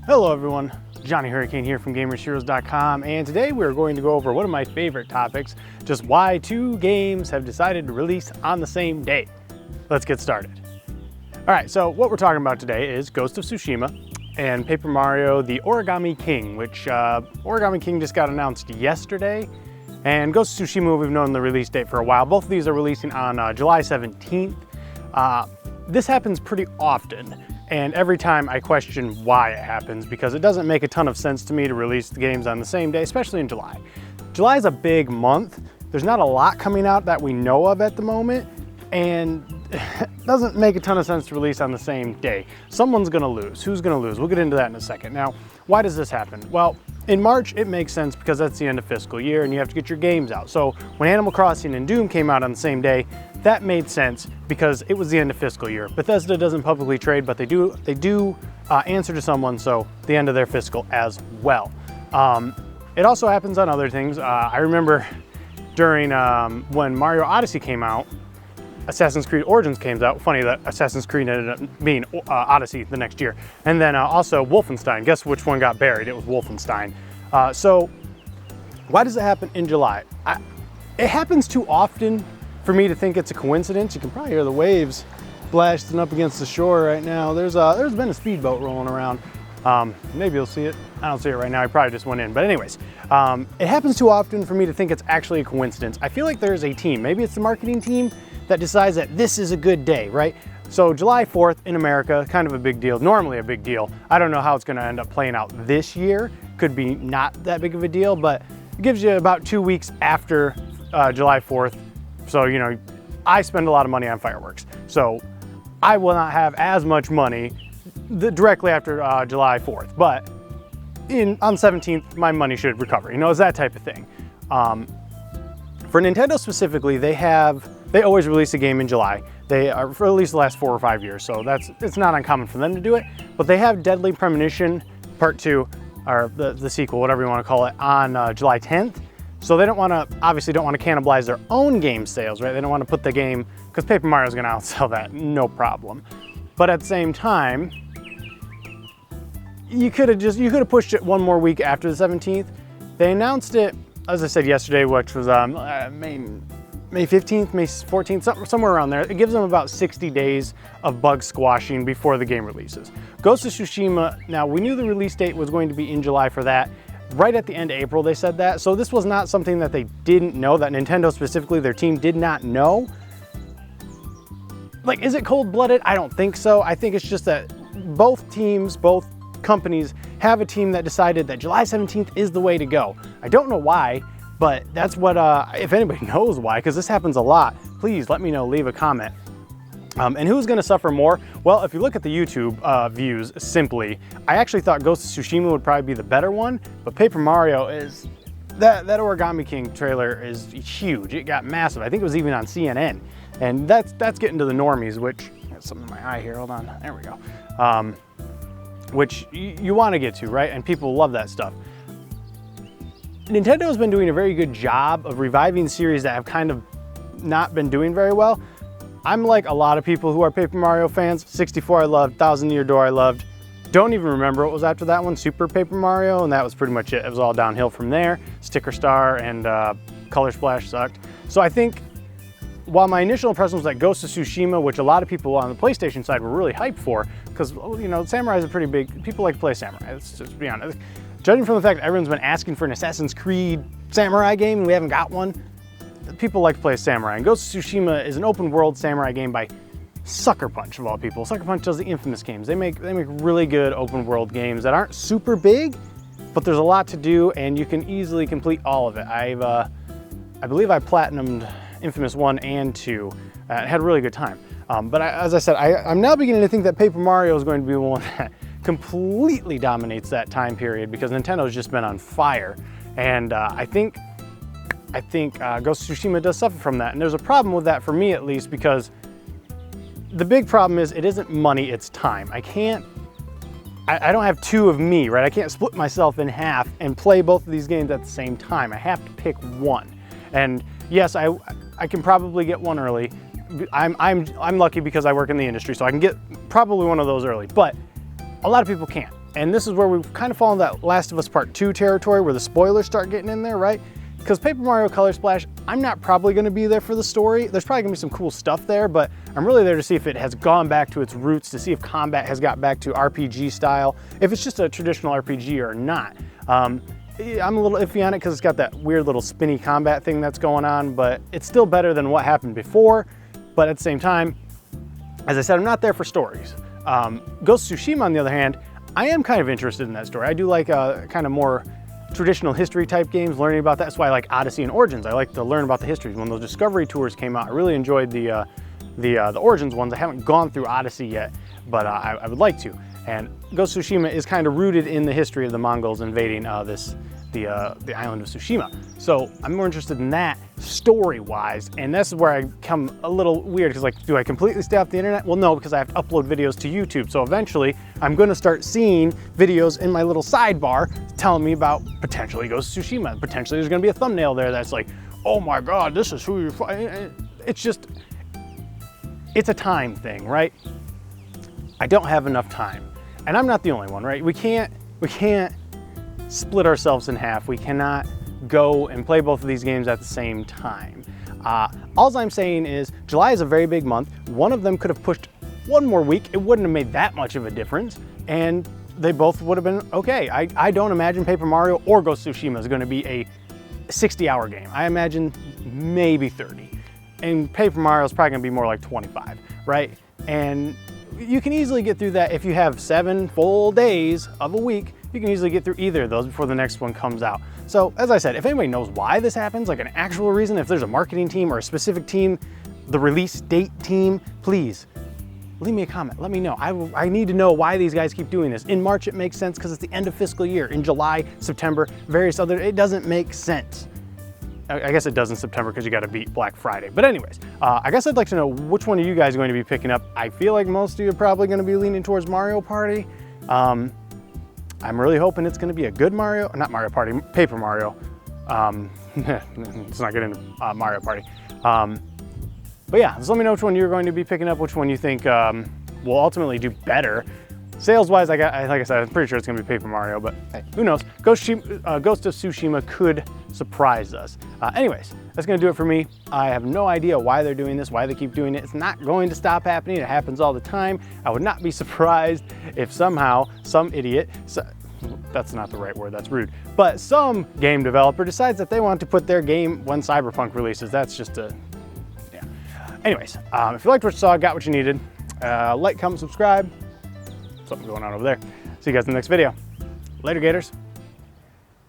Hello everyone, Johnny Hurricane here from GamersHeroes.com, and today we're going to go over one of my favorite topics, just why two games have decided to release on the same day. Let's get started. Alright, so what we're talking about today is Ghost of Tsushima and Paper Mario The Origami King, which Origami King just got announced yesterday, and Ghost of Tsushima we've known the release date for a while. Both of these are releasing on July 17th. This happens pretty often. And every time I question why it happens, because it doesn't make a ton of sense to me to release the games on the same day, especially in July. July is a big month. There's not a lot coming out that we know of at the moment, and it doesn't make a ton of sense to release on the same day. Someone's gonna lose. Who's gonna lose? We'll get into that in a second. Now, why does this happen? Well, in March, it makes sense because that's the end of fiscal year and you have to get your games out. So when Animal Crossing and Doom came out on the same day, that made sense because it was the end of fiscal year. Bethesda doesn't publicly trade, but they do answer to someone, so the end of their fiscal as well. It also happens on other things. I remember during when Mario Odyssey came out, Assassin's Creed Origins came out. Funny that Assassin's Creed ended up being Odyssey the next year. And then also Wolfenstein. Guess which one got buried? It was Wolfenstein. So why does it happen in July? It happens too often for me to think it's a coincidence. You can probably hear the waves blasting up against the shore right now. There's been a speedboat rolling around. Maybe you'll see it. I don't see it right now. I probably just went in. But anyways, it happens too often for me to think it's actually a coincidence. I feel like there's a team, maybe it's the marketing team, that decides that this is a good day, right? So July 4th in America, kind of a big deal, normally a big deal. I don't know how it's gonna end up playing out this year. Could be not that big of a deal, but it gives you about 2 weeks after July 4th. So, you know, I spend a lot of money on fireworks. So I will not have as much money directly after July 4th, but on 17th, my money should recover. You know, it's that type of thing. For Nintendo specifically, they always release a game in July. They are for at least the last 4 or 5 years, so it's not uncommon for them to do it. But they have Deadly Premonition Part 2, or the sequel, whatever you want to call it, on July 10th. So they obviously don't want to cannibalize their own game sales, right? They don't want to put the game, because Paper Mario's going to outsell that, no problem. But at the same time, you could have pushed it one more week after the 17th. They announced it, as I said yesterday, which was May 15th, May 14th, somewhere around there. It gives them about 60 days of bug squashing before the game releases. Ghost of Tsushima, now we knew the release date was going to be in July for that. Right at the end of April they said that, so this was not something that they didn't know, that Nintendo specifically, their team did not know. Like, is it cold-blooded? I don't think so. I think it's just that both teams, both companies have a team that decided that July 17th is the way to go. I don't know why, but that's what, if anybody knows why, because this happens a lot, please let me know, leave a comment. And who's gonna suffer more? Well, if you look at the YouTube views, simply, I actually thought Ghost of Tsushima would probably be the better one, but Paper Mario is, that Origami King trailer is huge. It got massive. I think it was even on CNN. And that's getting to the normies, which, got something in my eye here, hold on, there we go. Which you wanna get to, right? And people love that stuff. Nintendo's been doing a very good job of reviving series that have kind of not been doing very well. I'm like a lot of people who are Paper Mario fans. 64 I loved, Thousand Year Door I loved. Don't even remember what was after that one, Super Paper Mario, and that was pretty much it. It was all downhill from there. Sticker Star and Color Splash sucked. So I think, while my initial impression was that Ghost of Tsushima, which a lot of people on the PlayStation side were really hyped for, because, you know, Samurai is a pretty big, people like to play Samurai, let's just be honest. Judging from the fact that everyone's been asking for an Assassin's Creed Samurai game and we haven't got one, people like to play Samurai. And Ghost of Tsushima is an open world Samurai game by Sucker Punch, of all people. Sucker Punch does the infamous games. They make really good open world games that aren't super big, but there's a lot to do and you can easily complete all of it. I believe I platinumed Infamous 1 and 2. Had a really good time. But as I said, I'm now beginning to think that Paper Mario is going to be one that completely dominates that time period because Nintendo's just been on fire. And I think Ghost of Tsushima does suffer from that. And there's a problem with that for me at least, because the big problem is it isn't money, it's time. I don't have two of me, right? I can't split myself in half and play both of these games at the same time. I have to pick one. And yes, I can probably get one early. I'm lucky because I work in the industry, so I can get probably one of those early, but a lot of people can't. And this is where we've kind of fallen that Last of Us Part 2 territory where the spoilers start getting in there, right? Because Paper Mario Color Splash, I'm not probably going to be there for the story. There's probably going to be some cool stuff there, but I'm really there to see if it has gone back to its roots, to see if combat has got back to RPG style, if it's just a traditional RPG or not. I'm a little iffy on it because it's got that weird little spinny combat thing that's going on, but it's still better than what happened before. But at the same time, as I said, I'm not there for stories. Ghost of Tsushima, on the other hand, I am kind of interested in that story. I do like kind of more traditional history type games, learning about that. That's why I like Odyssey and Origins. I like to learn about the histories. When those Discovery tours came out, I really enjoyed the Origins ones. I haven't gone through Odyssey yet, but I would like to. And Ghost of Tsushima is kind of rooted in the history of the Mongols invading the island of Tsushima. So I'm more interested in that story-wise, and this is where I come a little weird, because like, do I completely stay off the internet? Well, no, because I have to upload videos to YouTube. So eventually I'm gonna start seeing videos in my little sidebar telling me about potentially Ghost of Tsushima. Potentially there's gonna be a thumbnail there that's like, oh my God, this is who you're fighting. It's just, it's a time thing, right? I don't have enough time. And I'm not the only one, right? We can't split ourselves in half. We cannot go and play both of these games at the same time. All I'm saying is July is a very big month. One of them could have pushed one more week. It wouldn't have made that much of a difference, and they both would have been okay. I don't imagine Paper Mario or Ghost of Tsushima is going to be a 60-hour game. I imagine maybe 30. And Paper Mario is probably going to be more like 25, right? And you can easily get through that if you have 7 full days of a week. You can easily get through either of those before the next one comes out. So as I said, if anybody knows why this happens, like an actual reason, if there's a marketing team or a specific team, the release date team, please leave me a comment. Let me know. I need to know why these guys keep doing this. In March, it makes sense because it's the end of fiscal year. In July, September, various other, it doesn't make sense. I guess it does in September because you got to beat Black Friday. But anyways, I guess I'd like to know which one of you guys are going to be picking up. I feel like most of you are probably going to be leaning towards Mario Party. I'm really hoping it's going to be a good Mario, not Mario Party, Paper Mario. Let's not get into Mario Party. But yeah, just let me know which one you're going to be picking up, which one you think will ultimately do better. Sales-wise, like I said, I'm pretty sure it's going to be Paper Mario, but hey, who knows? Ghost of Tsushima could surprise us. Anyways, that's going to do it for me. I have no idea why they're doing this, why they keep doing it. It's not going to stop happening. It happens all the time. I would not be surprised if somehow some idiot, that's not the right word, that's rude, but some game developer decides that they want to put their game when Cyberpunk releases. That's just a, yeah. Anyways, if you liked what you saw, got what you needed, like, comment, subscribe. Something going on over there. See you guys in the next video. Later, Gators.